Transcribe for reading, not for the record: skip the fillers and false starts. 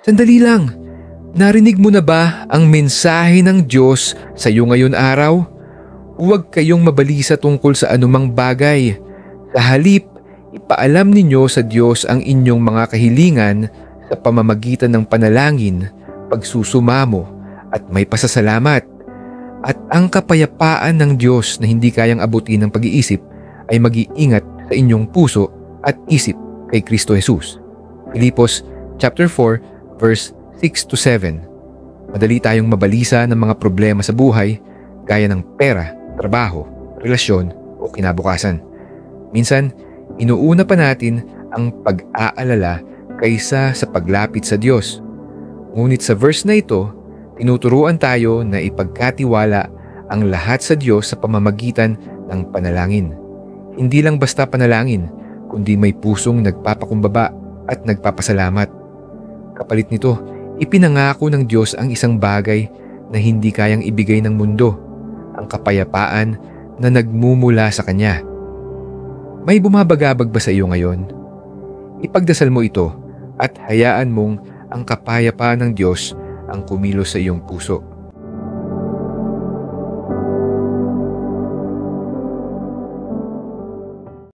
Sandali lang, narinig mo na ba ang mensahe ng Diyos sa iyo ngayon araw? Huwag kayong mabalisa tungkol sa anumang bagay. Sa halip, ipaalam ninyo sa Diyos ang inyong mga kahilingan sa pamamagitan ng panalangin, pagsusumamo at may pasasalamat. At ang kapayapaan ng Diyos na hindi kayang abutin ng pag-iisip ay mag-iingat sa inyong puso at isip kay Kristo Jesus. Filipos chapter 4 verse 6 to 7. Madali tayong mabalisa ng mga problema sa buhay gaya ng pera, trabaho, relasyon o kinabukasan. Minsan, inuuna pa natin ang pag-aalala kaysa sa paglapit sa Diyos. Ngunit sa verse na ito, tinuturuan tayo na ipagkatiwala ang lahat sa Diyos sa pamamagitan ng panalangin. Hindi lang basta panalangin, kundi may pusong nagpapakumbaba at nagpapasalamat. Kapalit nito, ipinangako ng Diyos ang isang bagay na hindi kayang ibigay ng mundo, ang kapayapaan na nagmumula sa Kanya. May bumabagabag ba sa iyo ngayon? Ipagdasal mo ito at hayaan mong ang kapayapaan ng Diyos ang kumilos sa iyong puso.